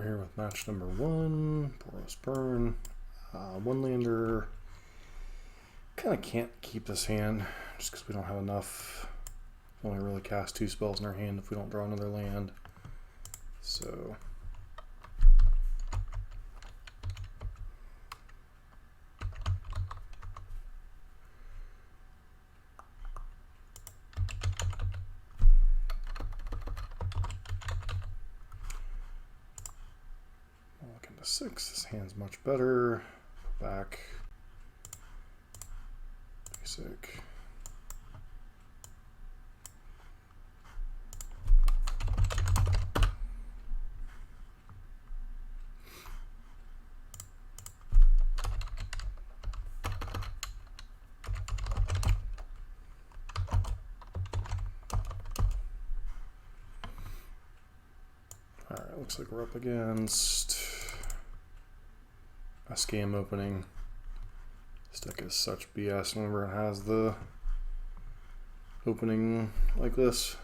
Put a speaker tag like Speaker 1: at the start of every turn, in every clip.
Speaker 1: We're here with match number 1, Boros Burn. One lander. Kind of can't keep this hand just because we don't have enough. Only really cast 2 spells in our hand if we don't draw another land. So I'll look into 6. This hand's much better. Put back. Basic. Alright, looks like we're up against a scam opening. This deck is such BS whenever it has the opening like this.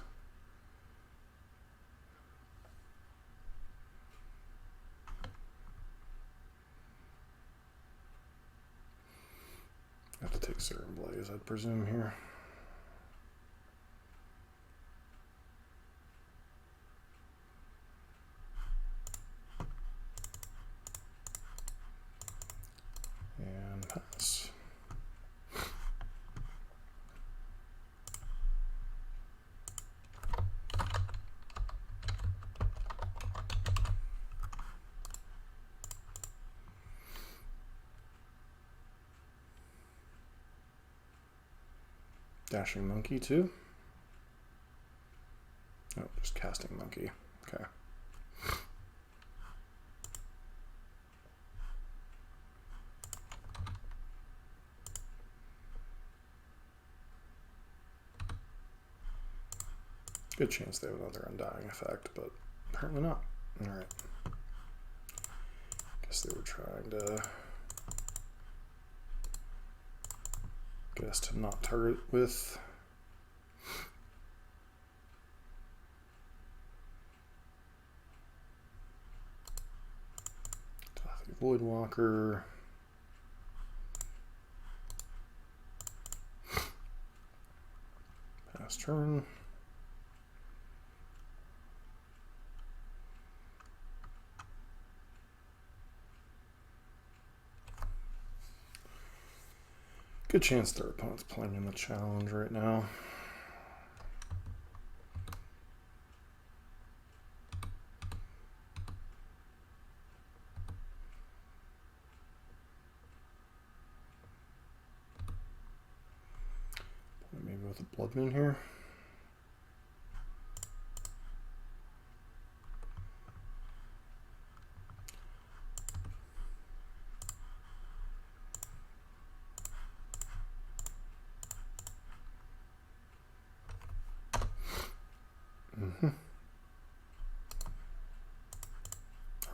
Speaker 1: I have to take Serum Blaze, I'd presume, here. And pass. Dashing Monkey too? Oh, just Casting Monkey. Okay. Good chance they have another Undying effect, but apparently not. Alright. Guess they were trying to get us to not target with Voidwalker. Pass turn. Good chance their opponent's playing in the challenge right now. Maybe with a Blood Moon here.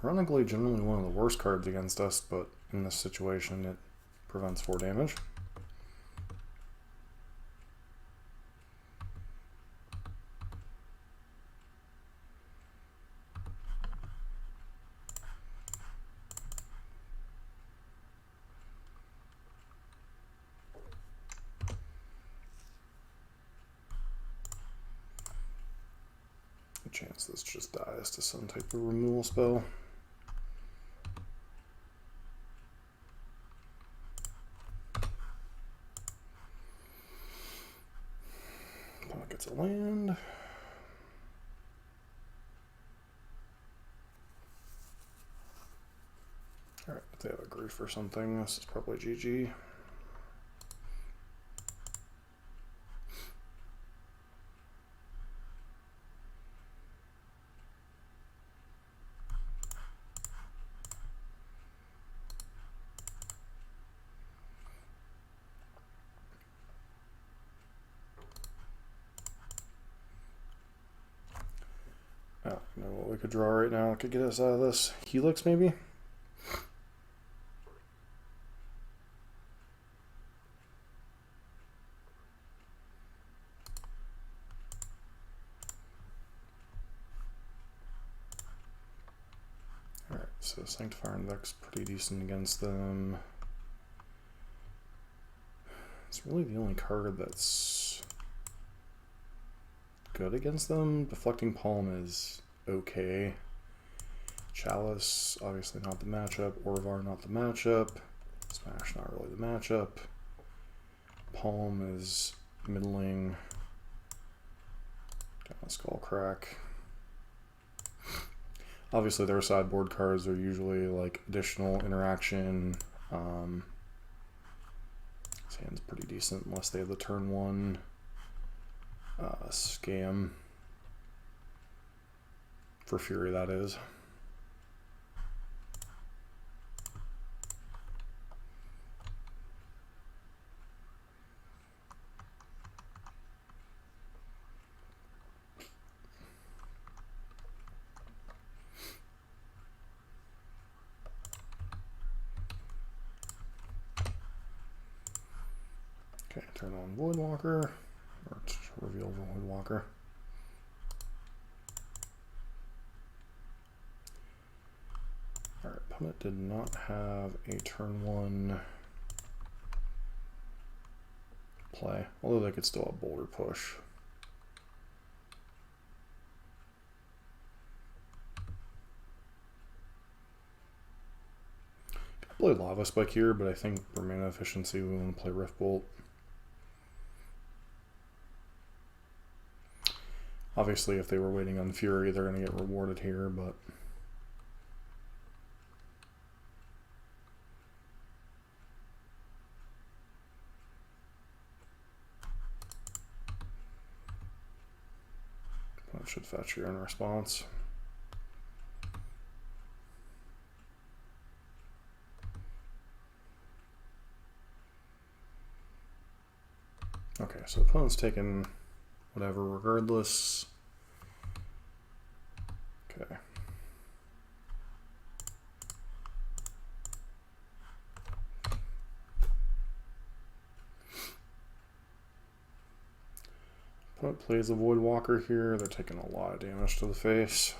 Speaker 1: Ironically, generally one of the worst cards against us, but in this situation it prevents 4 damage. Good chance this just dies to some type of removal spell. Gets a land. Alright, if they have a grief or something, this is probably GG. Oh, you know what we could draw right now? Could get us out of this. Helix, maybe? So Sanctifier and Vex pretty decent against them. It's really the only card that's good against them. Deflecting Palm is okay. Chalice, obviously not the matchup. Orvar, not the matchup. Smash, not really the matchup. Palm is middling. Got a Skullcrack. Obviously, their sideboard cards are usually like additional interaction. This hand's pretty decent unless they have the turn one scam for Fury, that is. Okay, turn on Voidwalker, or reveal Voidwalker. Alright, opponent did not have a turn one play, although they could still have Boulder Push. Could play Lava Spike here, but I think for mana efficiency we want to play Rift Bolt. Obviously, if they were waiting on Fury, they're going to get rewarded here, but... That should fetch your own response. Okay, so opponent's taking whatever regardless. Okay. Opponent plays a Voidwalker here. They're taking a lot of damage to the face.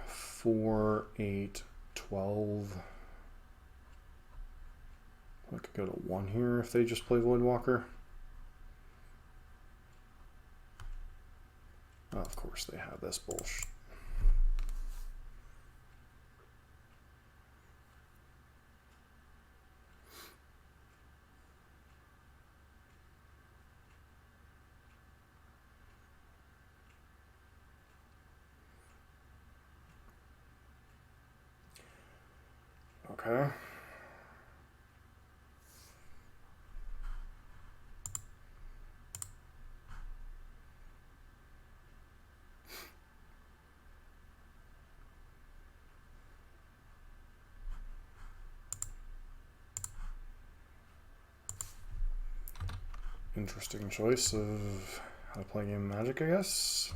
Speaker 1: 4, 8, 12. I could go to 1 here if they just play Voidwalker. Oh, of course they have this bullshit. Okay. Interesting choice of how to play a game of Magic, I guess.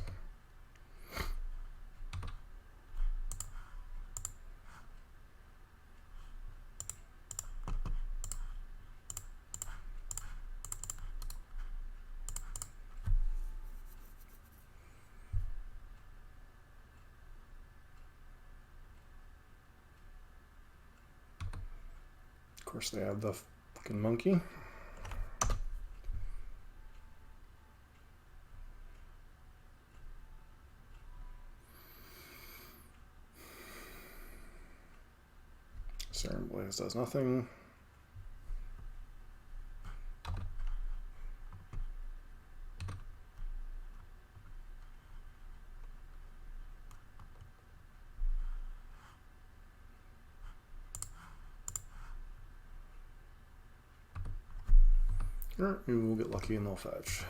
Speaker 1: Of course, they have the fucking monkey. Serum Blaze does nothing. Alright, maybe we'll get lucky and they'll fetch.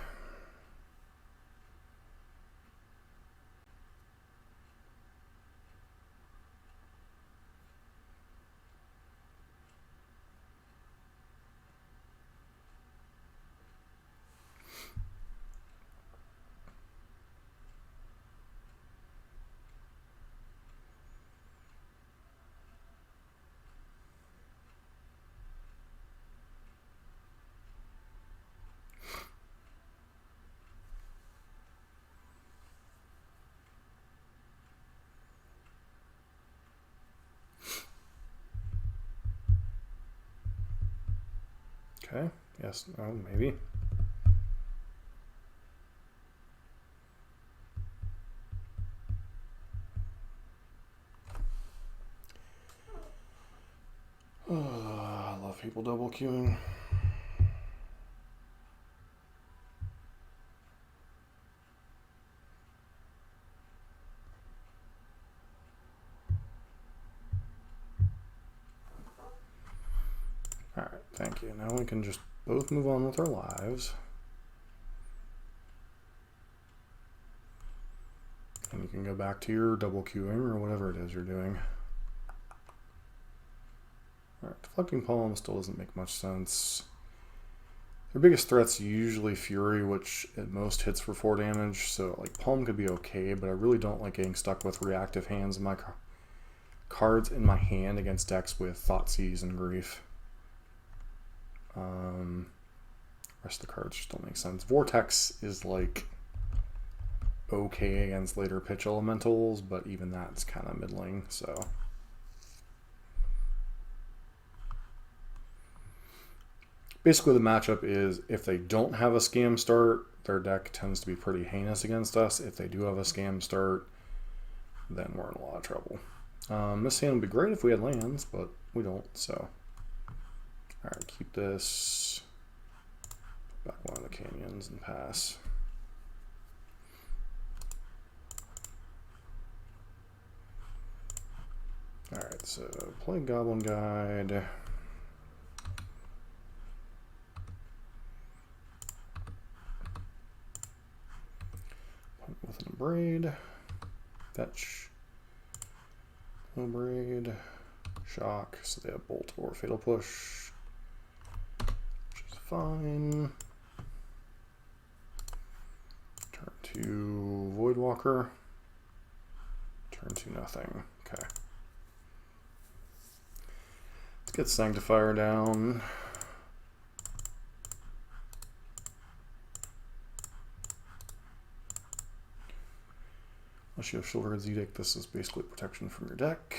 Speaker 1: Okay. Yes. No. Maybe. I love people double queuing. Alright, thank you. Now we can just both move on with our lives. And you can go back to your double queuing or whatever it is you're doing. Alright, Deflecting Palm still doesn't make much sense. Their biggest threat's usually Fury, which at most hits for 4 damage, so like Palm could be okay, but I really don't like getting stuck with reactive hands in my cards in my hand against decks with Thoughtseize and Grief. Rest of the cards just don't make sense. Vortex is like okay against later pitch elementals, but even that's kind of middling, so. Basically the matchup is if they don't have a scam start, their deck tends to be pretty heinous against us. If they do have a scam start, then we're in a lot of trouble. This hand would be great if we had lands, but we don't, so. Alright, keep this. Back one of the canyons and pass. Alright, so play Goblin Guide. With an Abrade. Fetch. Abrade. Shock. So they have Bolt or Fatal Push. Which is fine. Turn to Voidwalker. Turn to nothing. Okay. Let's get Sanctifier down. Unless you have Shoulderhead's Edict, this is basically protection from your deck.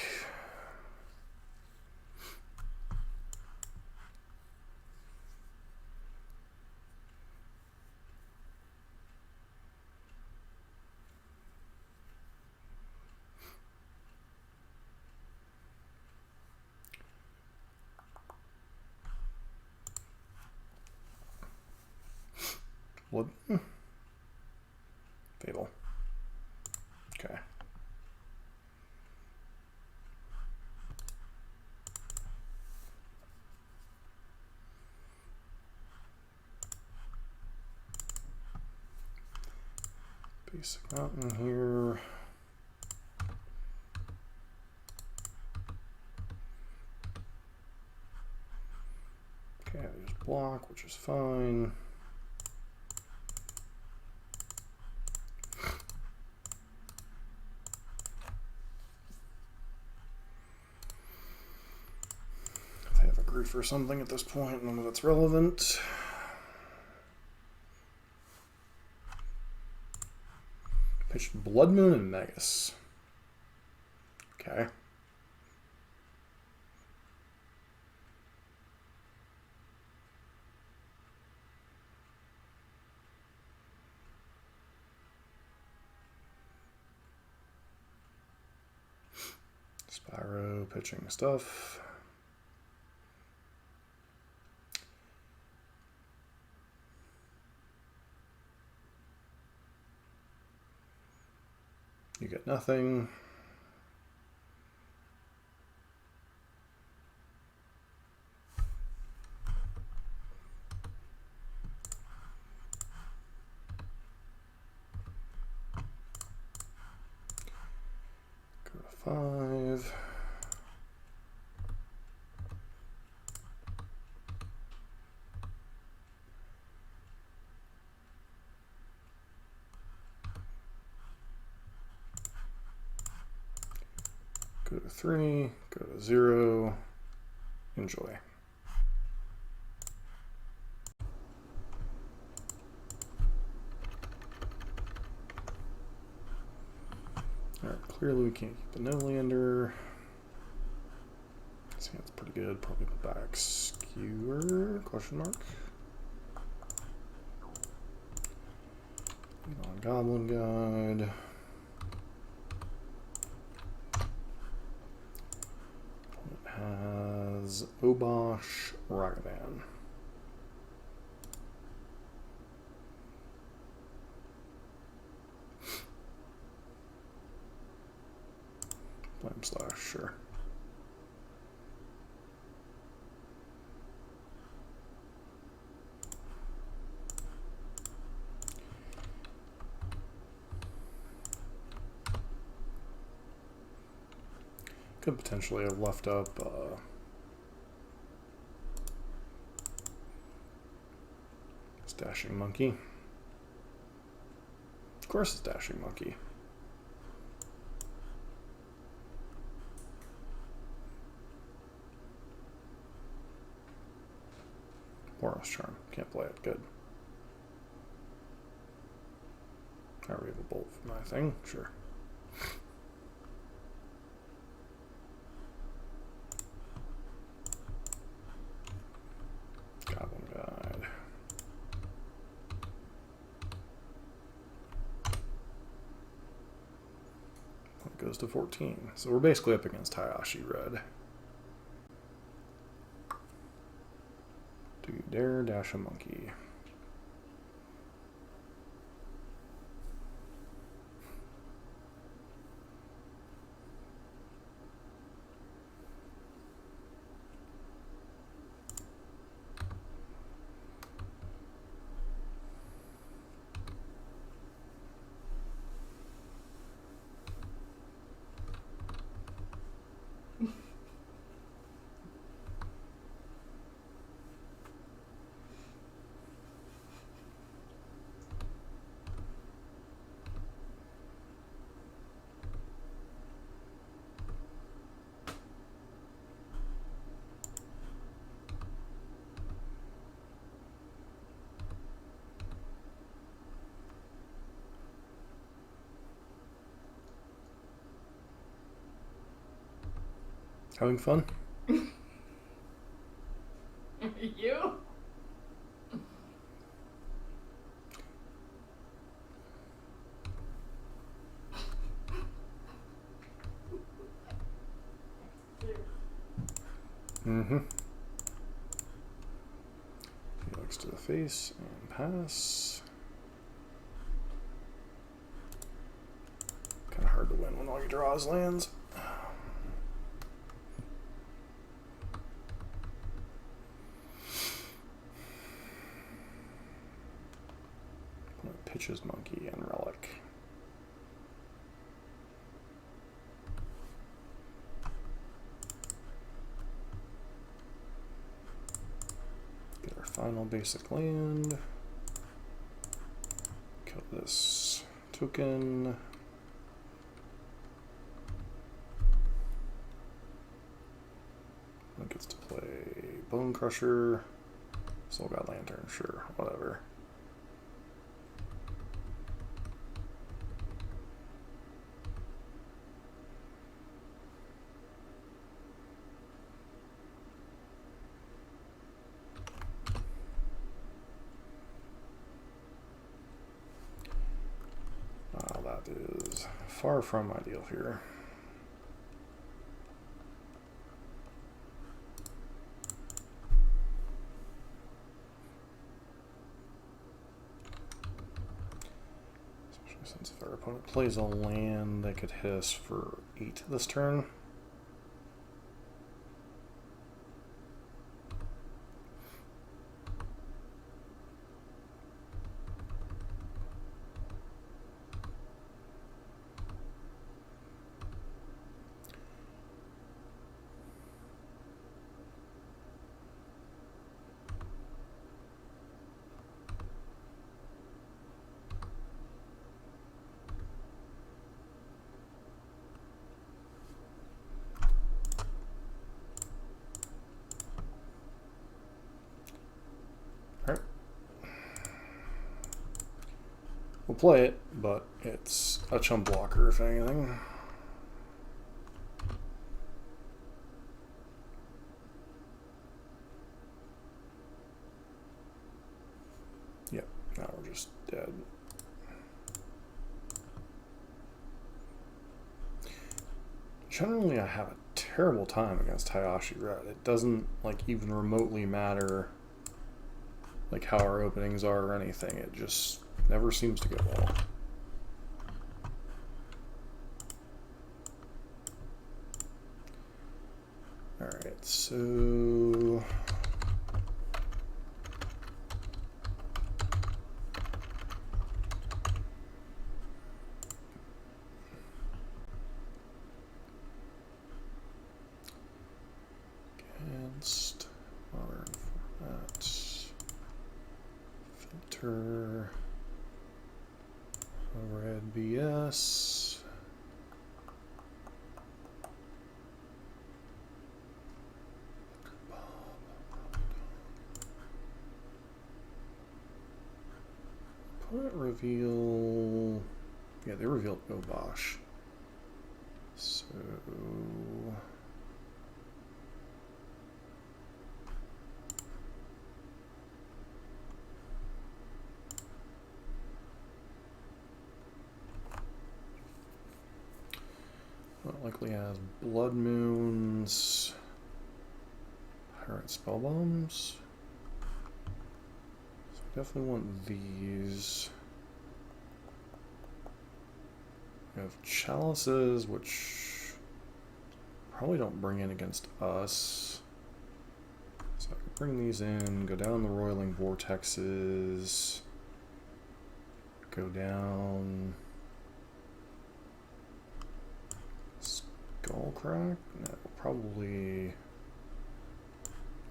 Speaker 1: Blood. Fatal. Okay. Basic Mountain here. Okay, there's block, which is fine. Grief or something at this point, none of that's relevant. Pitched Blood Moon and Magus. Okay. Spyro pitching stuff. You get nothing. Go to 5. Go to 3, go to 0, enjoy. Alright, clearly we can't keep the no-lander. This hand's pretty good, probably put back Cure, question mark. Goblin Guide. It has Obosh, Ragavan. Flame Slash, sure. Could potentially have left up Dashing Monkey. Of course it's Dashing Monkey. Boros Charm. Can't play it. Good. Alright, we have a bolt for my thing. Sure. Goblin Guide. It goes to 14. So we're basically up against Hyashi Red. Do you dare dash a monkey? Having fun?
Speaker 2: You?
Speaker 1: Mm-hmm. Felix to the face and pass. Kind of hard to win when all you draw is lands. Pitches Monkey and Relic. Get our final basic land. Kill this token. One gets to play Bone Crusher. Soul God Lantern, sure, whatever. That is far from ideal here. Especially since if our opponent plays a land, they could hit us for 8 this turn. We'll play it, but it's a chump blocker if anything. just dead. Generally, I have a terrible time against Hyashi Red. It doesn't like even remotely matter like how our openings are or anything. It just never seems to go well. Alright, so against modern formats, filter, red BS. Opponent reveal. Yeah, they revealed Obosh. So likely has Blood Moons, Pirate Spell Bombs. So definitely want these. We have Chalices, which probably don't bring in against us. So I can bring these in, go down the Roiling Vortexes, go down Skullcrack? No, probably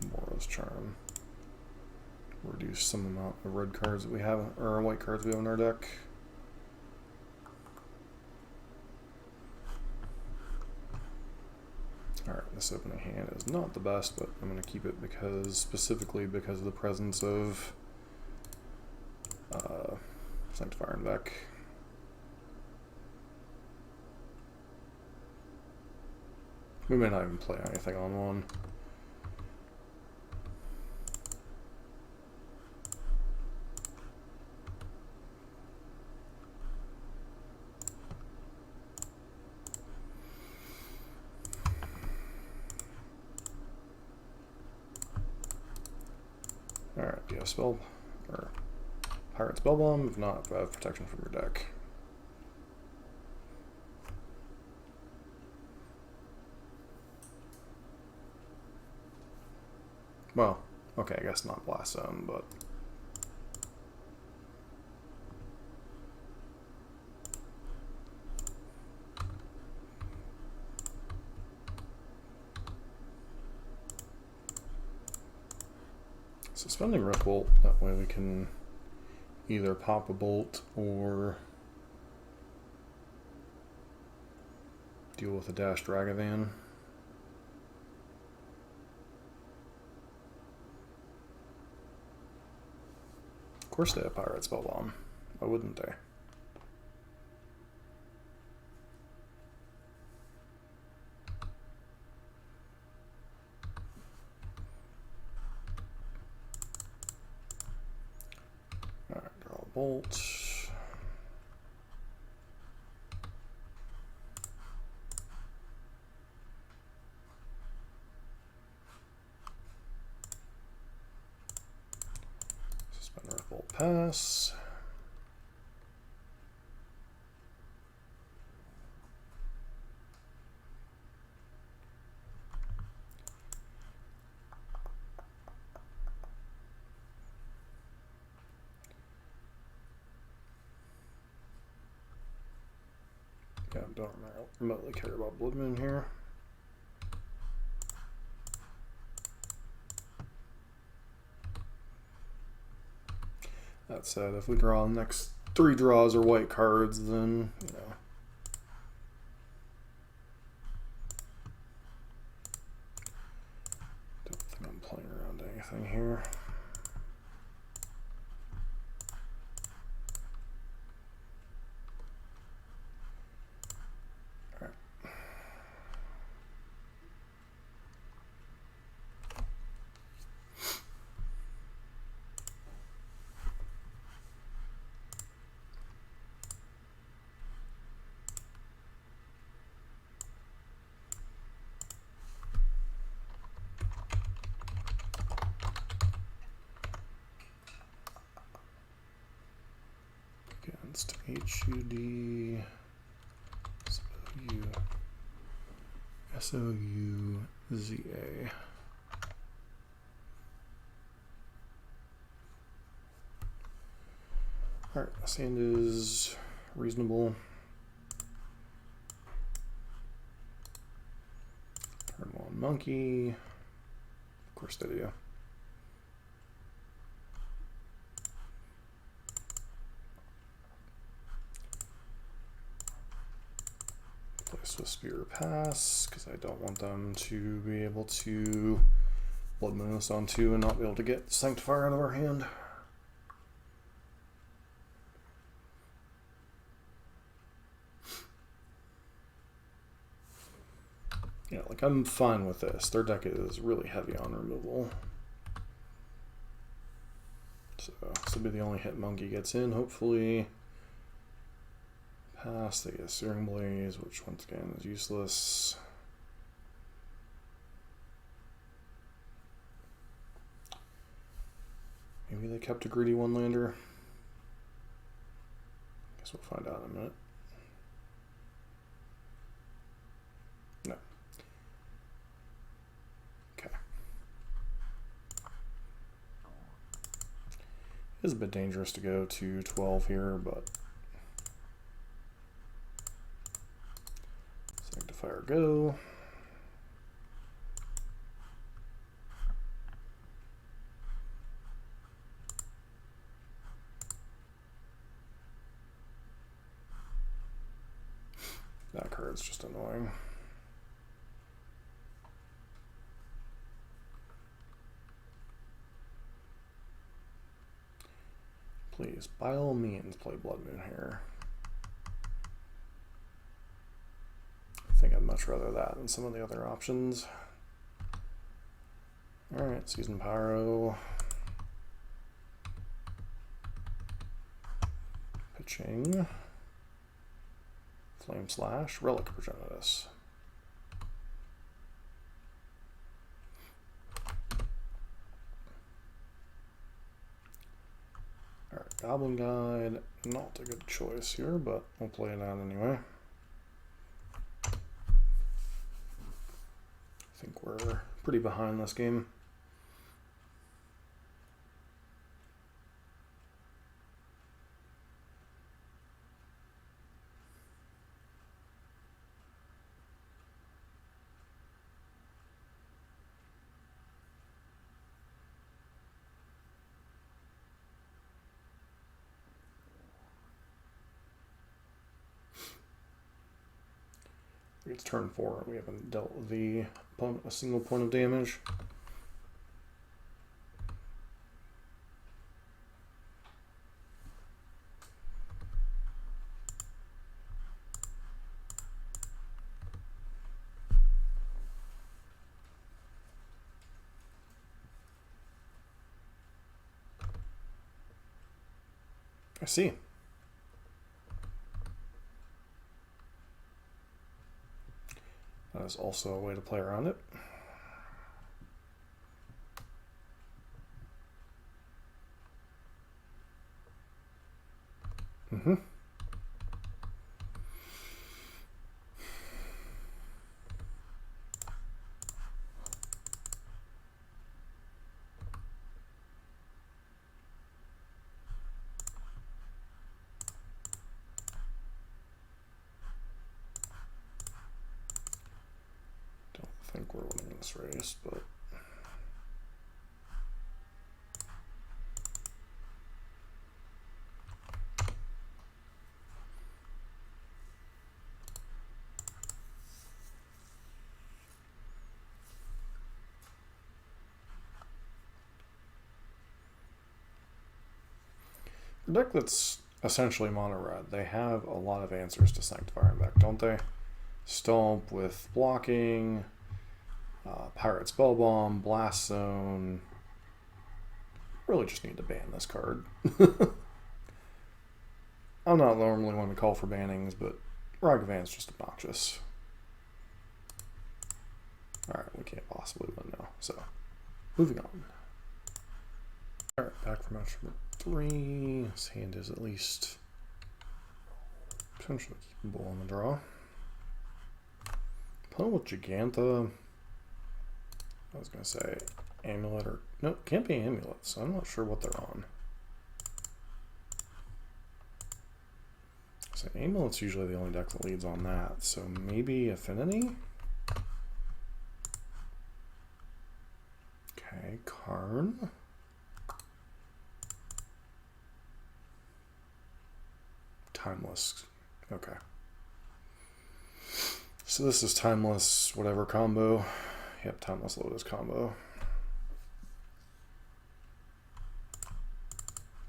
Speaker 1: Boros Charm. Reduce some amount of red cards that we have, or white cards we have in our deck. Alright, this opening hand is not the best, but I'm going to keep it because, specifically because of the presence of Sanctifier and Vec. We may not even play anything on one. Alright, do you have spell or Pirate Spell Bomb? If not, I have protection from your deck. Well, okay, I guess not Blast Zone, but suspending Rift Bolt, that way we can either pop a bolt or deal with a Dash Dragavan. Of course they have Pirate Spell Bomb. Why wouldn't they? Alright, draw a bolt. Suspend Earth Bolt, pass. Yeah, don't remotely care about Blood Moon here. That said, if we draw the next 3 draws or white cards, then, you know. Don't think I'm playing around anything here. against HUD SOUZA. Alright, sand is reasonable. Turn one monkey. Of course they do. Play Swift Spear Pass, because I don't want them to be able to Blood Moon us on 2 and not be able to get Sanctifier out of our hand. Yeah, like I'm fine with this. Their deck is really heavy on removal. So this will be the only hit monkey gets in, hopefully. Pass, they get Searing Blaze, which once again is useless. Maybe they kept a greedy one-lander. Guess we'll find out in a minute. No. Okay. It is a bit dangerous to go to 12 here, but Sanctifier go. That card's just annoying. Please, by all means, play Blood Moon here. I think I'd much rather that than some of the other options. Alright, Season Pyro. Pitching. Flame Slash, Relic Progenitus. Alright, Goblin Guide, not a good choice here, but we'll play it out anyway. I think we're pretty behind this game. It's turn 4. We haven't dealt the opponent a single point of damage. I see. That is also a way to play around it. Mm-hmm. I think we're winning this race, but the deck that's essentially mono red, they have a lot of answers to Sanctifier in deck, don't they? Stomp with blocking, Pirate Spellbomb, Blast Zone. Really just need to ban this card. I'm not normally one to call for bannings, but Ragavan's just obnoxious. Alright, we can't possibly win now, so moving on. Alright, back for match number 3. This hand is at least Potentially keepable on the draw. Playing with Giganta. I was going to say Amulet or... No, can't be Amulet, so I'm not sure what they're on. So Amulet's usually the only deck that leads on that, so maybe Affinity? Okay, Karn. Timeless. Okay. So this is Timeless whatever combo. Yep, Timeless Lotus combo.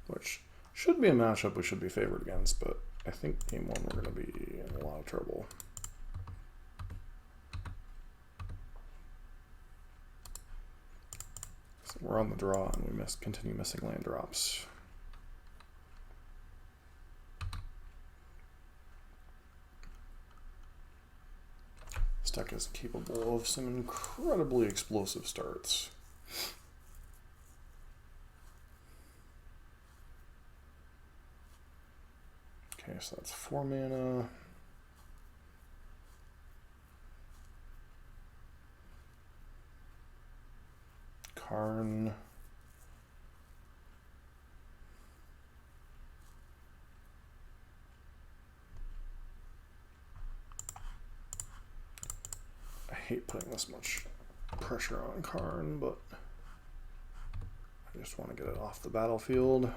Speaker 1: Which should be a matchup we should be favored against, but I think game one we're going to be in a lot of trouble. So we're on the draw and we continue missing land drops. This deck is capable of some incredibly explosive starts. Okay, so that's 4 mana. Karn. I hate putting this much pressure on Karn, but I just want to get it off the battlefield.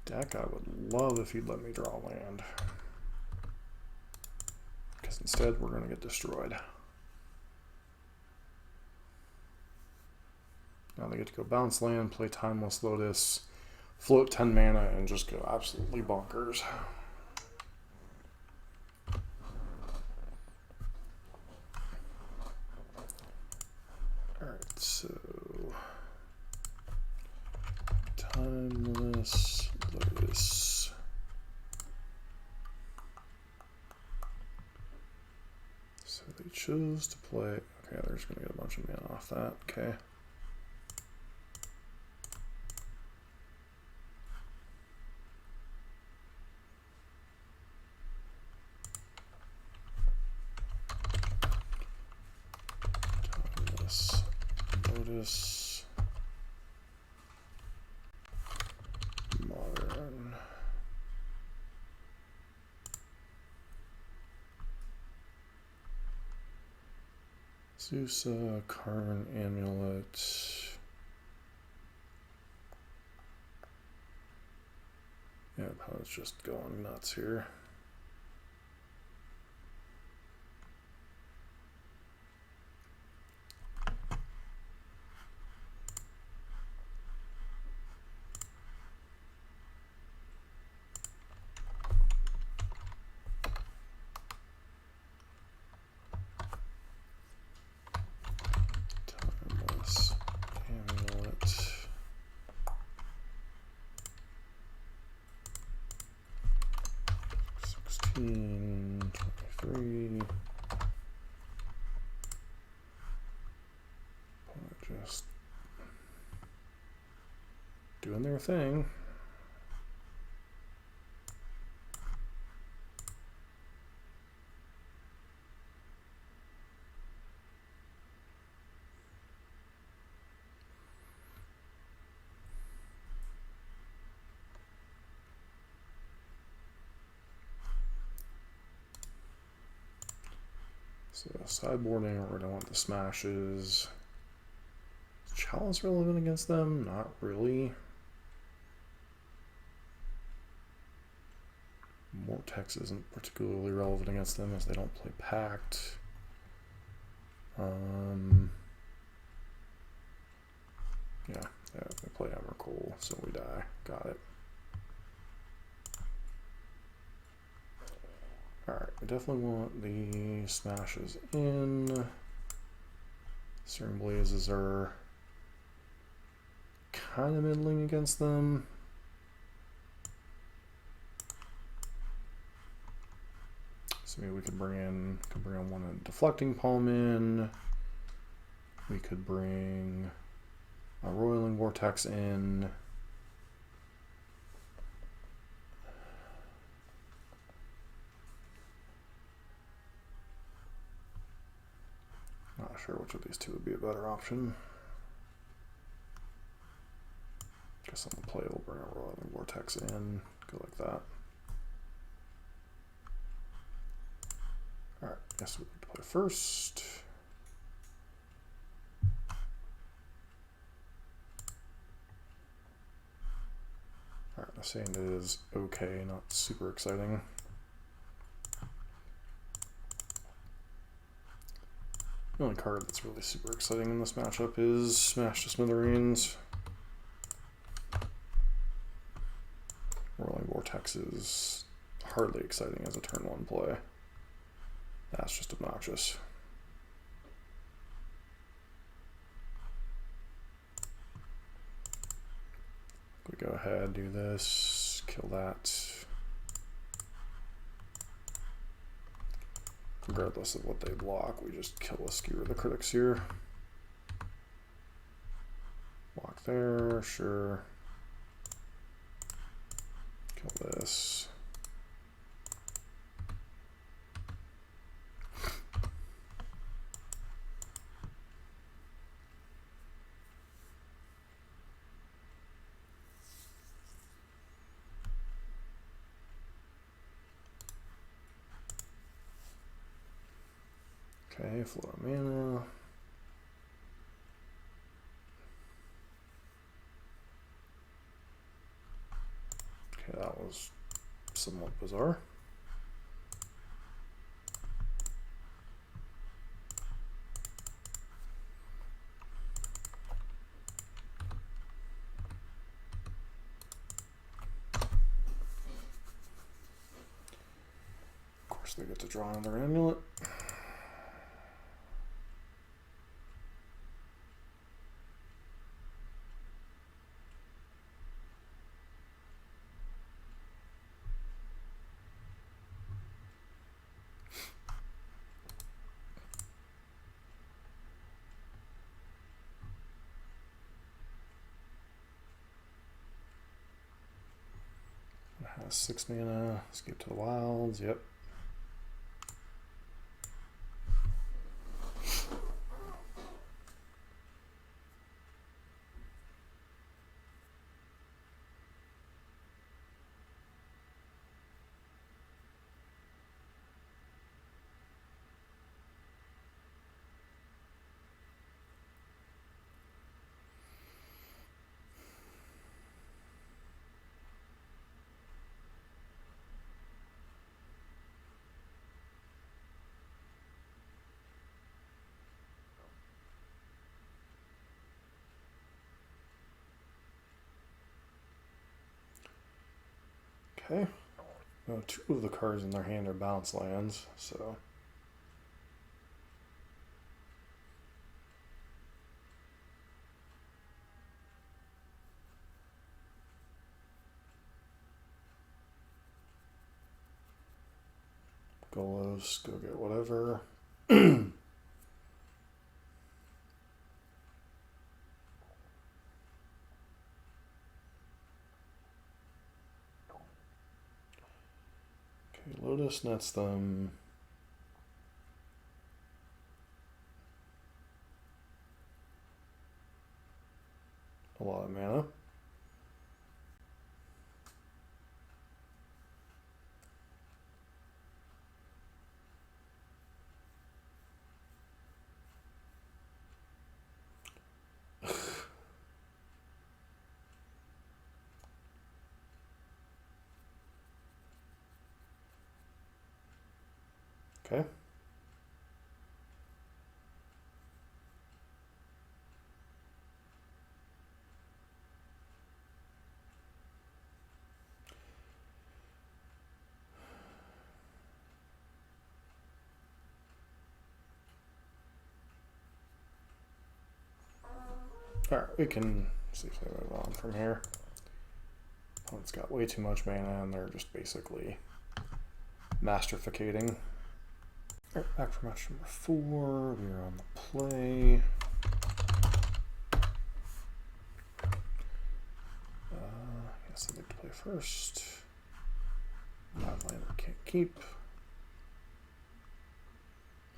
Speaker 1: Deck, I would love if you'd let me draw land. Because instead we're going to get destroyed. Now they get to go bounce land, play Timeless Lotus, float 10 mana, and just go absolutely bonkers. Alright, so... Timeless Lotus. So they chose to play... Okay, they're just going to get a bunch of mana off that. Okay. Timeless Lotus. Modern. Zusa, Karn, Amulet. Yeah, I was just going nuts here. Amulet. 16, 23. Just doing their thing. So sideboarding, we're going to want the smashes. Is Chalice relevant against them? Not really. Vortex isn't particularly relevant against them as they don't play Pact. Yeah, they play Emrakul, so we die. Got it. Alright, we definitely want the smashes in. Searing Blazes are kind of middling against them. So maybe we could bring in one in Deflecting Palm in. We could bring a Roiling Vortex in. Not sure which of these two would be a better option. Guess on the play we'll bring a Roiling Vortex in, go like that. Alright, guess we need to play first. Alright, the sand is okay, not super exciting. The only card that's really super exciting in this matchup is Smash to Smithereens. Rolling Vortex is hardly exciting as a turn 1 play. That's just obnoxious. We go ahead, do this, kill that. Regardless of what they block, we just kill a Skewer the Critics here. Block there, sure. Kill this. Okay, flow of mana. Okay, that was somewhat bizarre. Of course, they get to draw another Amulet. Has 6 mana, skip to the wilds, yep. Okay. Now, 2 of the cards in their hand are bounce lands, so. Golos, go get whatever. Lotus nets them. A lot of mana. Okay. Alright, we can safely move on from here. Opponent's got way too much mana and they're just basically mastrificating. Alright, back for match number 4. We are on the play. Yes, I'd like to play first. 5-lander can't keep.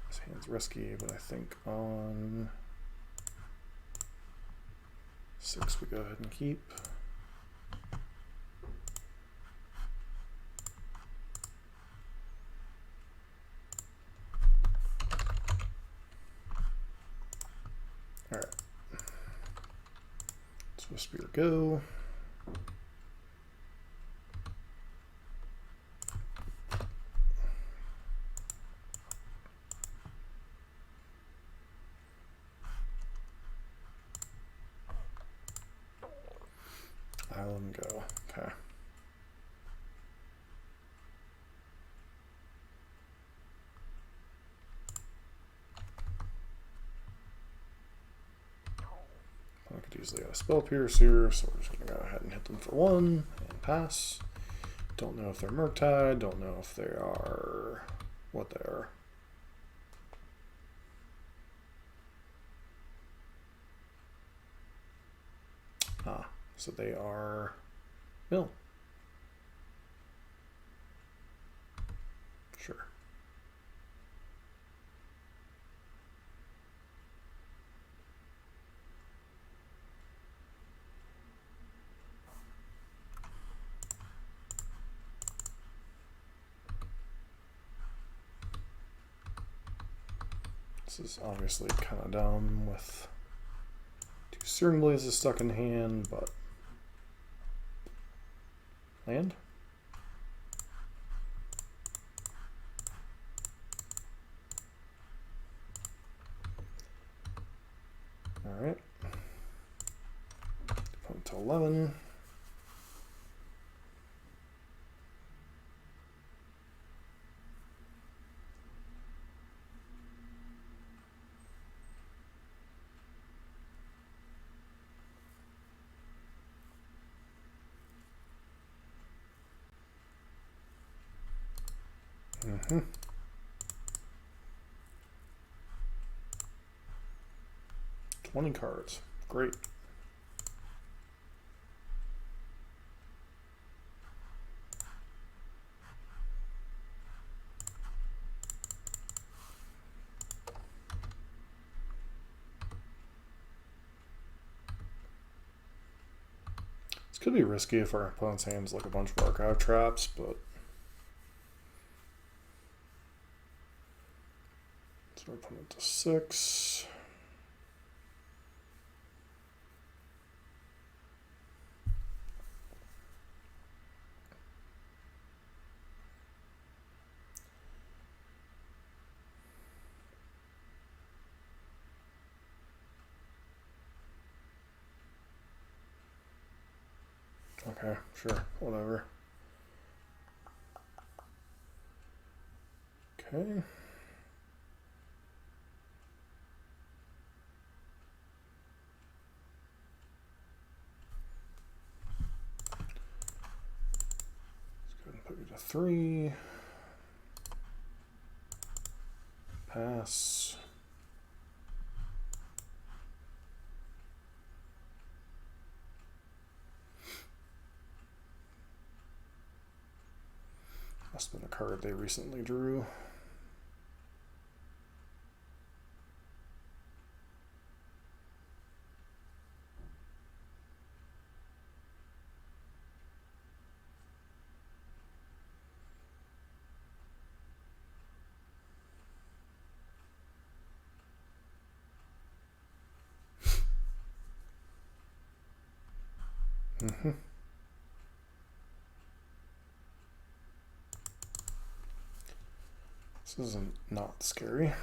Speaker 1: This hand's risky, but I think on 6 we go ahead and keep. Alright. So Spear go. Island go. Okay. I could easily have a Spell Pierce here, so we're just going to go ahead and hit them for 1 and pass. Don't know if they're Murktide, don't know if they are what they are. Ah, so they are mill. Sure. This is obviously kind of dumb with 2 Searing Blazes stuck in hand, but land. Alright. Opponent to 11. Mm-hmm. $20 cards. Great. This could be risky if our opponent's hands like a bunch of archive traps, but so we're putting it to 6. Okay, sure, whatever. Okay. Let's go ahead and put you to 3. Pass. Must have been a card they recently drew. Mm-hmm. This isn't not scary.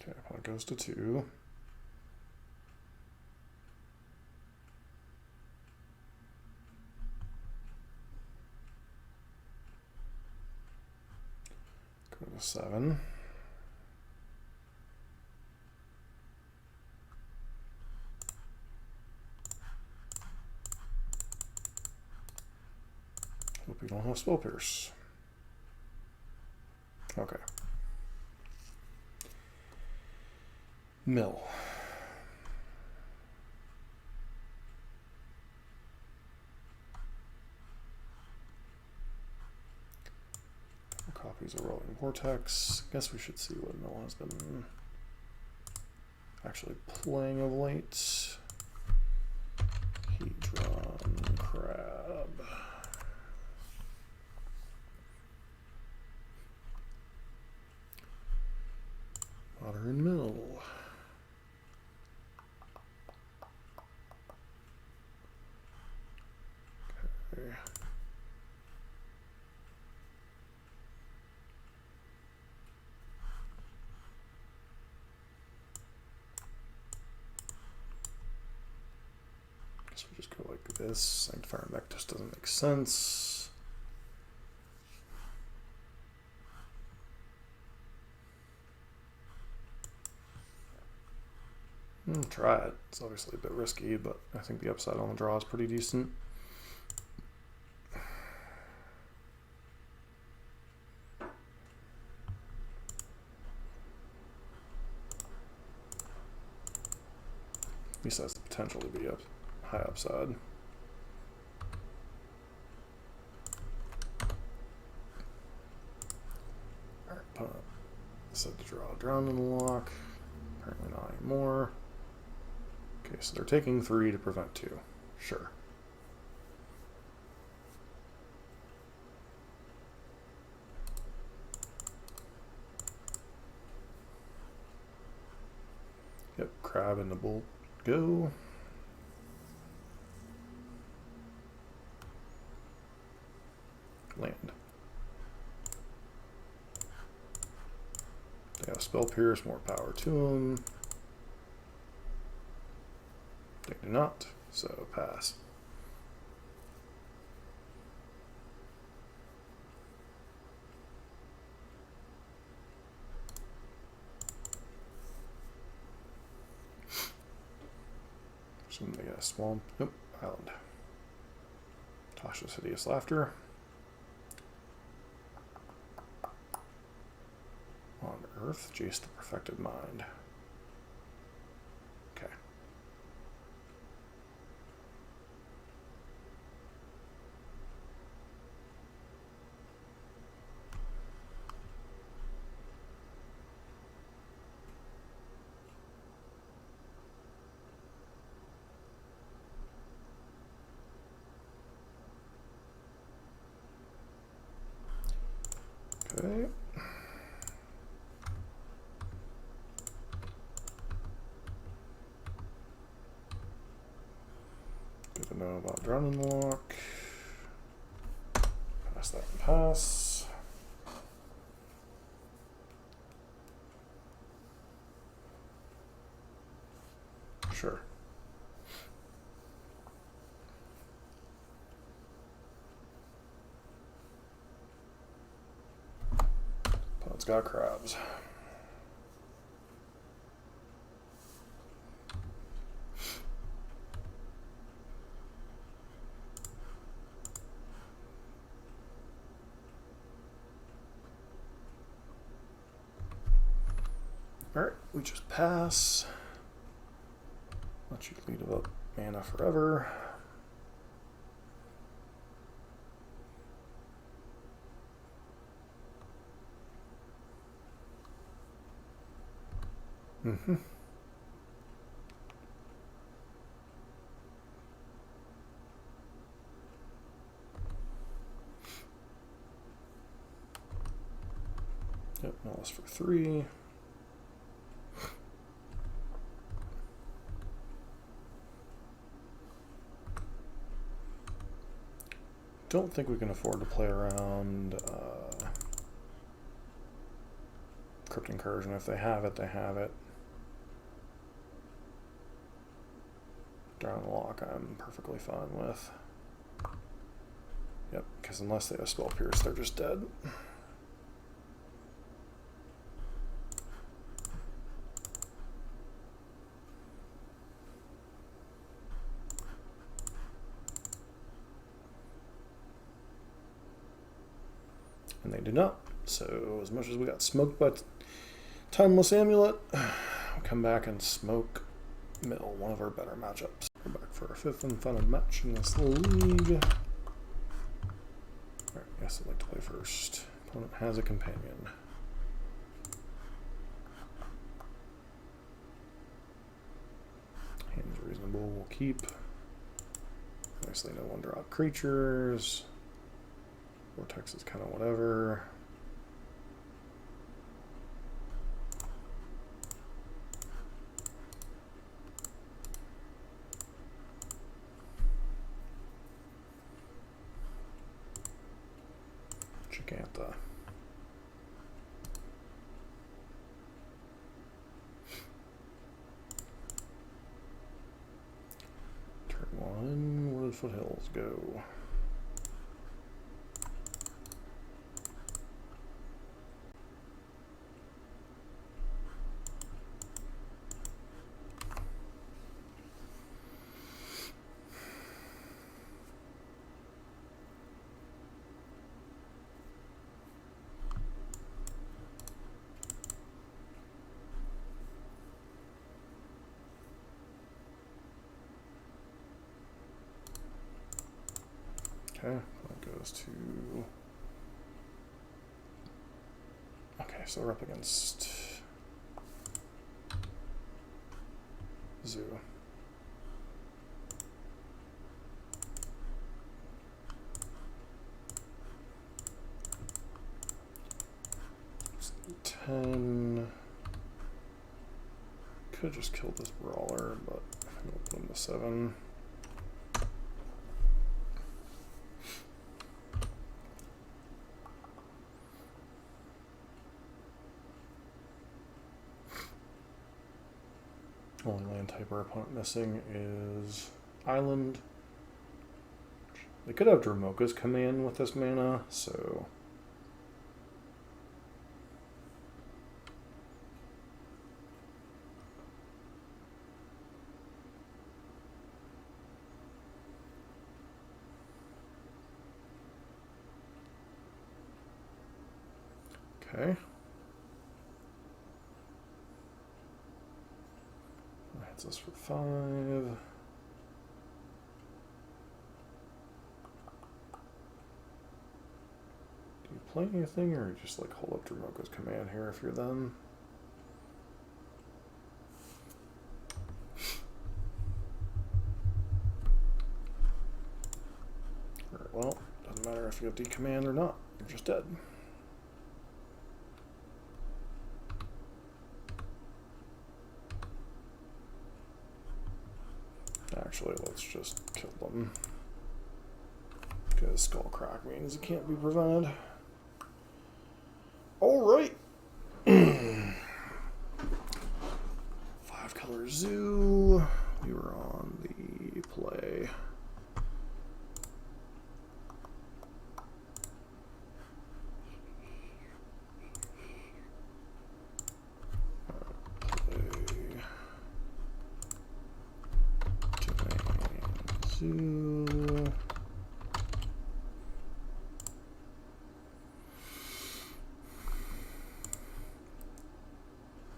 Speaker 1: Okay, opponent goes to 2. 7. Hope you don't have Spell Pierce. Okay. Mill. Copies of Rolling Vortex. Guess we should see what Mill has been actually playing of late. Hedron, Crab. Modern Mill. Okay. Guess we just go like this. Sanctifier Mech just doesn't make sense. Try it. It's obviously a bit risky, but I think the upside on the draw is pretty decent. At least has the potential to be up high upside. Alright, opponent set to draw a Drown in the Lock. Apparently not anymore. Okay, so they're taking 3 to prevent 2. Sure. Yep, Crab and the Bolt go. Land. They have Spell Pierce, more power to them. They do not, so pass. Assume they got a swamp. Nope, island. Tasha's Hideous Laughter. On Earth, Jace the Perfected Mind. Okay. Okay. Good to know about Drowning Lock. Pass that and pass. Sure. Opponent's got crabs. Alright, we just pass. Let you lead up mana forever. Mm-hmm. Yep, Malice for 3. Don't think we can afford to play around Crypt Incursion. If they have it, they have it. Drown the Lock, I'm perfectly fine with. Yep, because unless they have Spell Pierce, they're just dead. And they do not. So as much as we got smoked by Timeless Amulet, we'll come back and smoke Mill, one of our better matchups. We're back for our 5th and final match in this league. Alright, I guess I'd like to play first. Opponent has a companion. Hand's reasonable, we'll keep. Obviously no one-drop creatures. Vortex is kind of whatever. Giganta. Turn 1, where do the foothills go? Okay, that goes to... Okay, so we're up against Zoo. It's 10. Could just kill this brawler, but I'm gonna put him to 7. Only land type our opponent missing is Island. They could have Dromoka's command with this mana, so... Okay. Hits us for 5. Do you play anything, or you just like hold up Dromoka's command here if you're them? Alright, well, doesn't matter if you have decommand or not, you're just dead. Actually, let's just kill them. Because Skull Crack means it can't be prevented. Alright! 5-color Zoo. We were on the play. Zoo.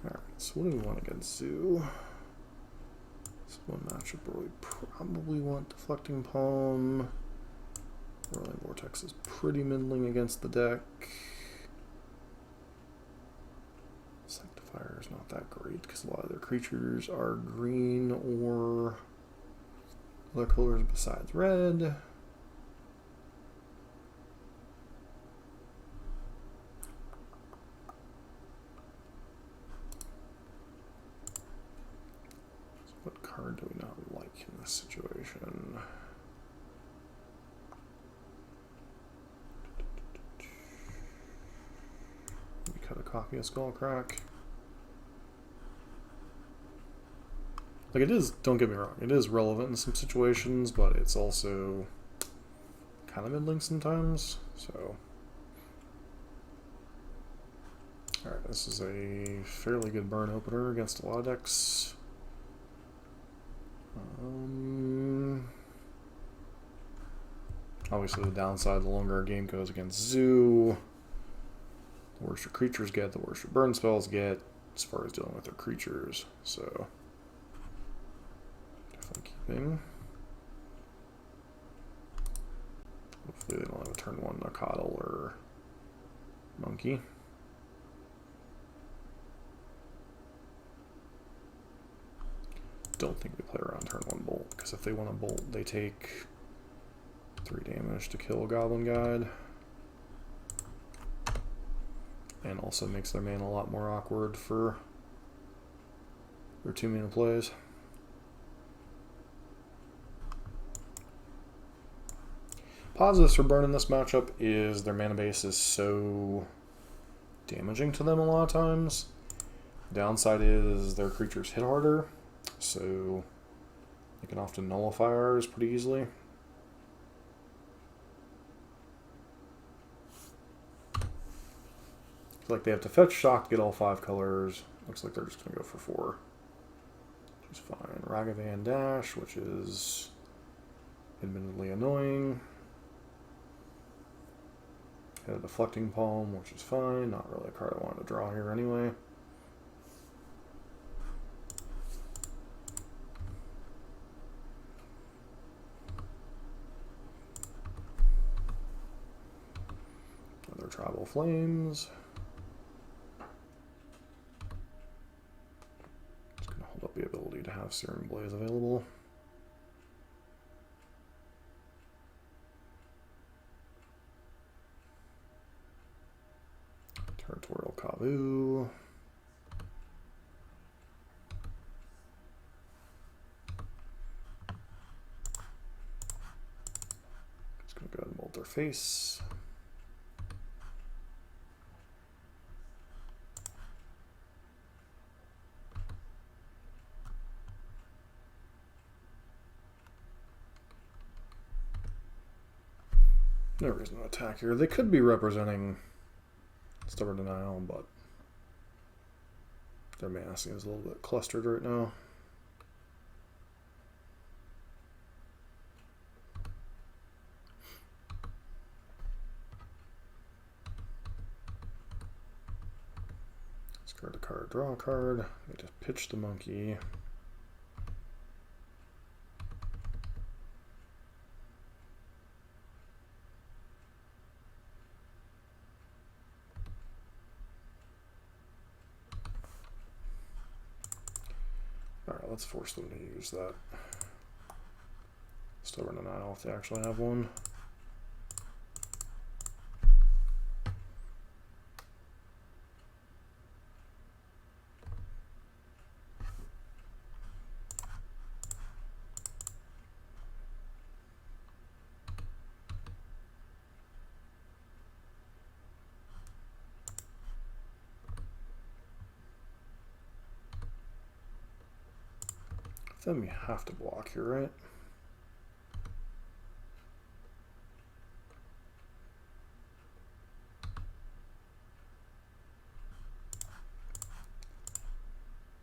Speaker 1: Alright, so what do we want against Zoo? This one matchup where we probably want Deflecting Palm. Whirling Vortex is pretty middling against the deck. Sanctifier is not that great because a lot of their creatures are green or other colors besides red. So what card do we not like in this situation? We cut a copy of Skull Crack. Like, it is, don't get me wrong, it is relevant in some situations, but it's also kind of middling sometimes, so. Alright, this is a fairly good burn opener against a lot of decks. Obviously the downside, the longer our game goes against Zoo, The worse your creatures get, the worse your burn spells get, as far as dealing with their creatures. So, definitely keeping. Hopefully they don't have a turn 1 Nakadal or Monkey. Don't think we play around turn 1 Bolt, because if they want to Bolt, they take 3 damage to kill a Goblin Guide. And also makes their mana a lot more awkward for their 2-mana plays. Positives for Burn in this matchup is their mana base is so damaging to them a lot of times. Downside is their creatures hit harder, so they can often nullify ours pretty easily. Like they have to fetch shock to get all 5 colors. Looks like they're just going to go for 4. Which is fine. Ragavan Dash, which is admittedly annoying. Had a Deflecting Palm, which is fine. Not really a card I wanted to draw here anyway. Another Tribal Flames. Hold up the ability to have Searing Blaze available. Territorial Kavu. Just gonna go ahead and mold their face. No reason to attack here. They could be representing Stubborn Denial, but their mana seems a little bit clustered right now. Discard a card, draw a card. They just pitch the monkey. Alright, let's force them to use that Stubborn Denial if they actually have one. Then we have to block here, right?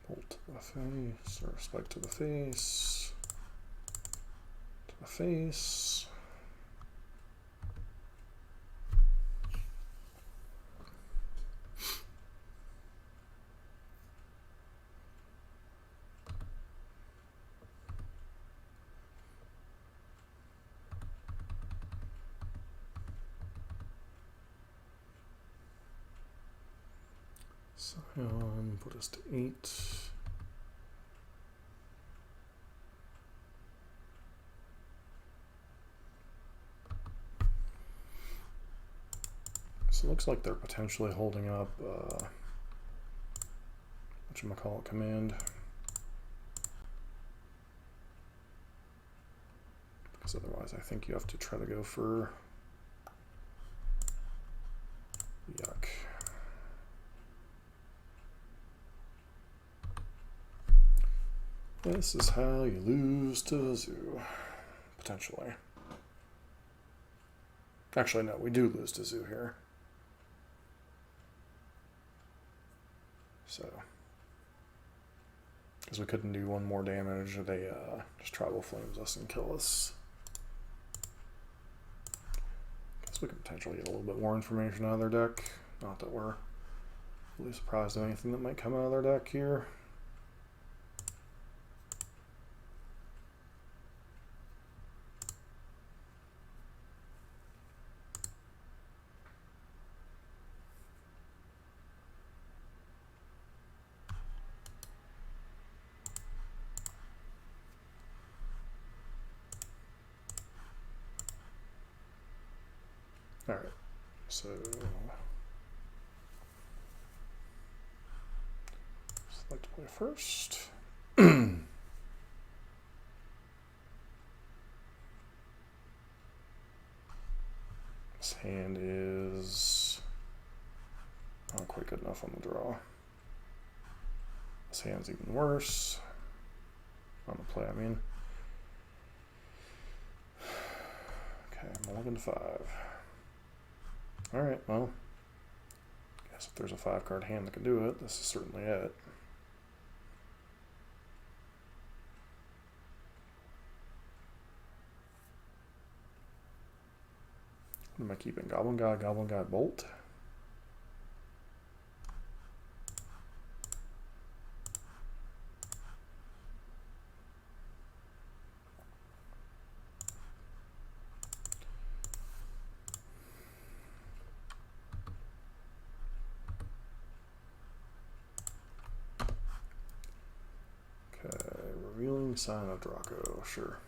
Speaker 1: Bolt to the face, or spike to the face, to the face. Scion, put us to 8. So it looks like they're potentially holding up whatchamacallit command. Because otherwise I think you have to try to go for yuck. This is how you lose to Zoo. Potentially. Actually, no, we do lose to Zoo here. So. Because we couldn't do one more damage, they just Tribal Flames us and kill us. Guess we can potentially get a little bit more information out of their deck. Not that we're really surprised at anything that might come out of their deck here. All right, so select to play first. This hand is not quite good enough on the draw. This hand's even worse on the play, I mean. Okay, I'm looking to 5. Alright, well, I guess if there's a 5-card hand that can do it, this is certainly it. What am I keeping? Goblin God, Bolt? Revealing Sign of Draco, sure.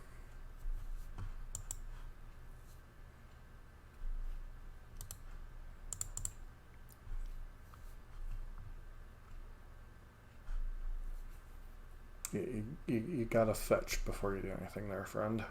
Speaker 1: You gotta fetch before you do anything there, friend.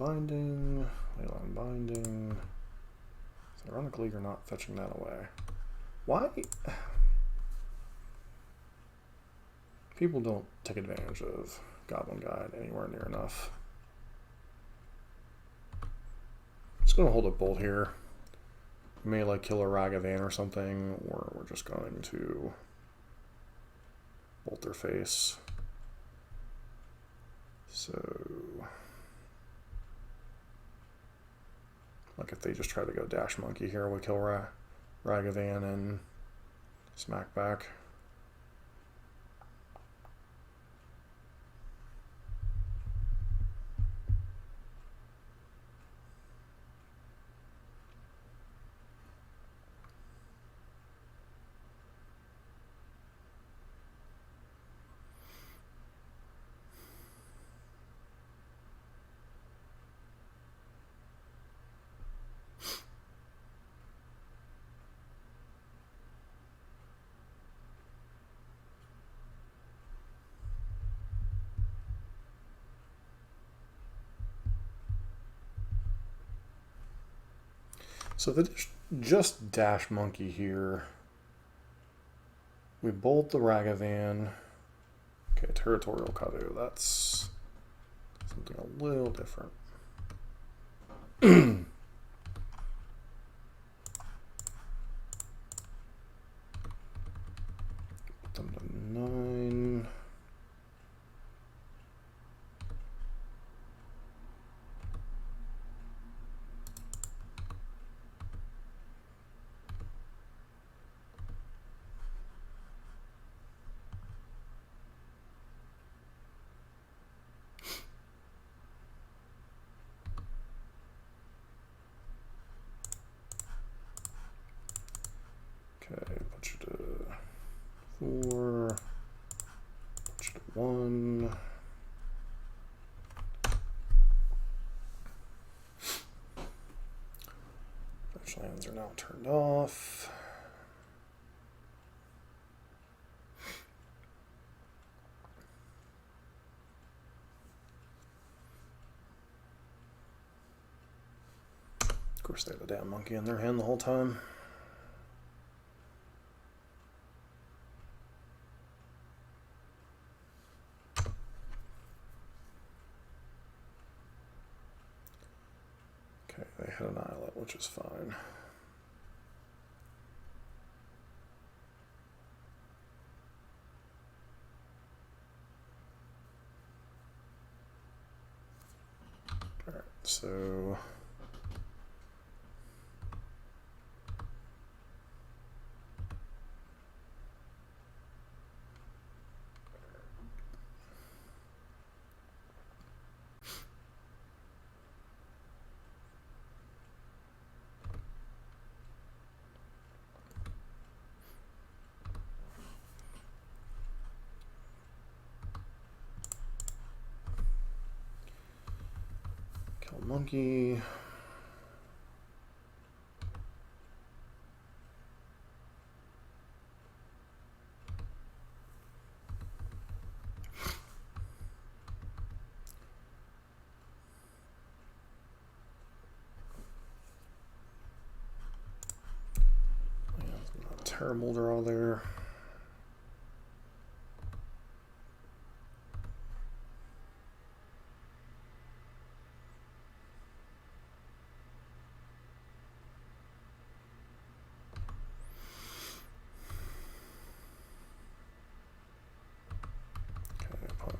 Speaker 1: Leyline Binding. So ironically, you're not fetching that away. Why? People don't take advantage of Goblin Guide anywhere near enough. Just gonna hold a bolt here. We may like kill a Ragavan or something, or we're just going to bolt their face. So, like if they just try to go Dash Monkey here, we kill Ragavan and smack back. So if they just Dash Monkey here, we bolt the Ragavan. Okay, Territorial Kadu, that's something a little different. Put them to 9. Okay, put you to 4, put you to 1. Fetch lands are now turned off. Of course, they have a damn monkey in their hand the whole time. is fine. Alright, so monkey. Terrible draw there.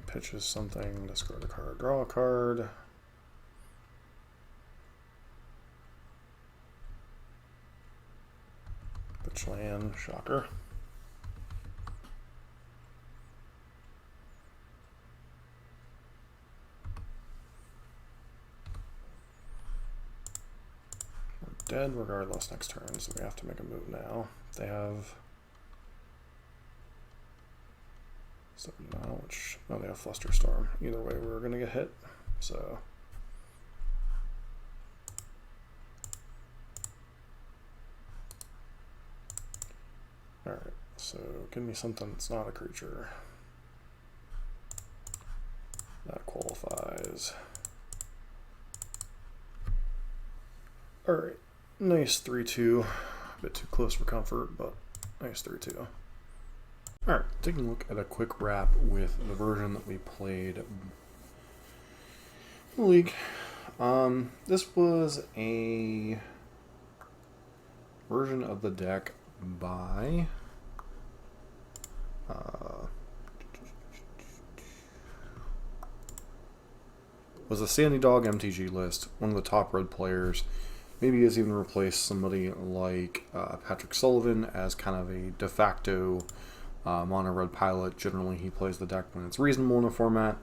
Speaker 1: Pitches something, discard a card, draw a card. Pitch land, shocker. We're dead regardless next turn, so we have to make a move now. They have... So now, which, oh, they have Flusterstorm. Either way, we're going to get hit, so. Alright, so give me something that's not a creature. That qualifies. Alright, nice 3-2. A bit too close for comfort, but nice 3-2. Alright, taking a look at a quick wrap with the version that we played in the league. This was a version of the deck by was a Sandydogmtg list, one of the top red players. Maybe has even replaced somebody like Patrick Sullivan as kind of a de facto mono red pilot. Generally, he plays the deck when it's reasonable in the format.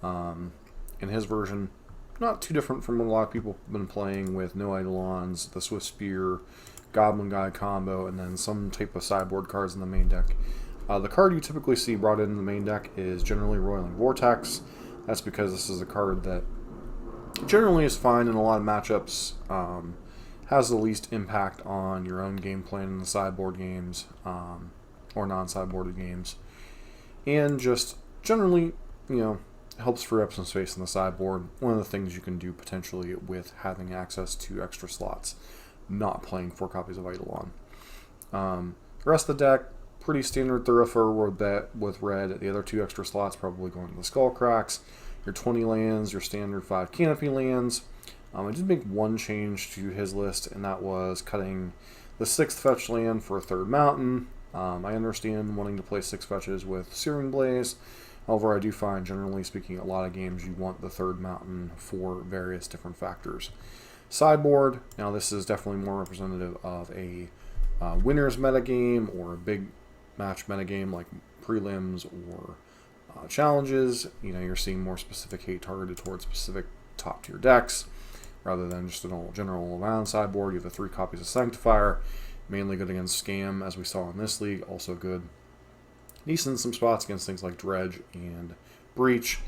Speaker 1: In his version, not too different from what a lot of people have been playing with no Eidolons, the Swift Spear, Goblin Guy combo, and then some type of sideboard cards in the main deck. The card you typically see brought in the main deck is generally Roiling Vortex. That's because this is a card that generally is fine in a lot of matchups, has the least impact on your own game plan in the sideboard games, or non-sideboarded games, and just generally, you know, helps free up some space in the sideboard. One of the things you can do potentially with having access to extra slots, not playing 4 copies of Eidolon. The rest of the deck, pretty standard thoroughfare with red. The other 2 extra slots probably going to the Skull Cracks. Your 20 lands, your standard 5 canopy lands. I did make one change to his list, and that was cutting the 6th fetch land for a 3rd mountain. I understand wanting to play 6 fetches with Searing Blaze. However, I do find, generally speaking, a lot of games you want the 3rd mountain for various different factors. Sideboard, now this is definitely more representative of a winners metagame or a big match metagame like prelims or challenges. You know, you're seeing more specific hate targeted towards specific top tier decks rather than just a general around sideboard. You have the 3 copies of Sanctifier. Mainly good against Scam, as we saw in this league. Also good, decent in some spots against things like Dredge and Breach.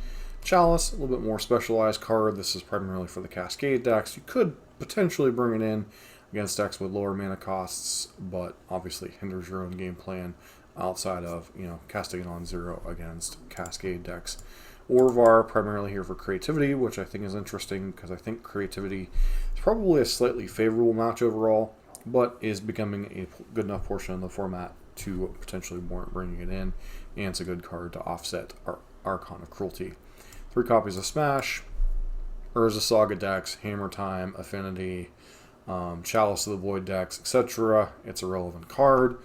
Speaker 1: Chalice, a little bit more specialized card. This is primarily for the Cascade decks. You could potentially bring it in against decks with lower mana costs, but obviously hinders your own game plan outside of, you know, casting it on 0 against Cascade decks. Orvar, primarily here for creativity, which I think is interesting because I think creativity is probably a slightly favorable match overall, but is becoming a good enough portion of the format to potentially warrant bringing it in, and it's a good card to offset our Archon of Cruelty. 3 copies of Smash, Urza Saga decks, Hammer Time, Affinity, Chalice of the Void decks, etc. It's a relevant card.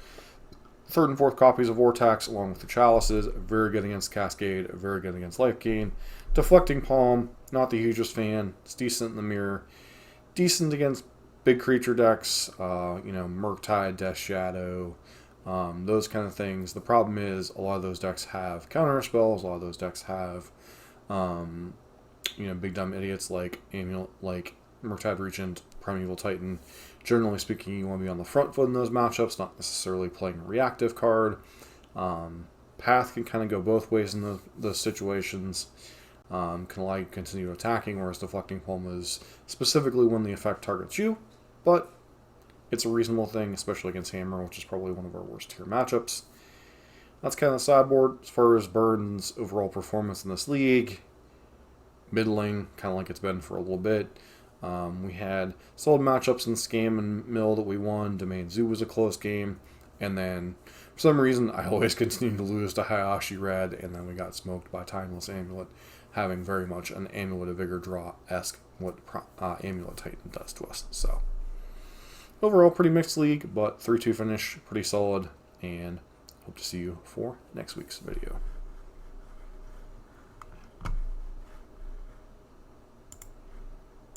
Speaker 1: Third and fourth copies of Vortex, along with the Chalices, very good against Cascade, very good against Life Gain. Deflecting Palm, not the hugest fan. It's decent in the mirror. Decent against big creature decks, Murktide, Death Shadow, those kind of things. The problem is a lot of those decks have counter spells. A lot of those decks have, big dumb idiots like Amulet, like Murktide Regent, Primeval Titan. Generally speaking, you want to be on the front foot in those matchups, not necessarily playing a reactive card. Path can kind of go both ways in those situations. Can allow you to continue attacking, whereas Deflecting Palm is specifically when the effect targets you. But it's a reasonable thing, especially against Hammer, which is probably one of our worst tier matchups. That's kind of the sideboard. As far as Burn's overall performance in this league, middling, kind of like it's been for a little bit. We had solid matchups in Scam and Mill that we won. Domain Zoo was a close game. And then, for some reason, I always continue to lose to Hyashi Red, and then we got smoked by Timeless Amulet, having very much an Amulet of Vigor draw-esque what Amulet Titan does to us. So, overall, pretty mixed league, but 3-2 finish, pretty solid, and hope to see you for next week's video.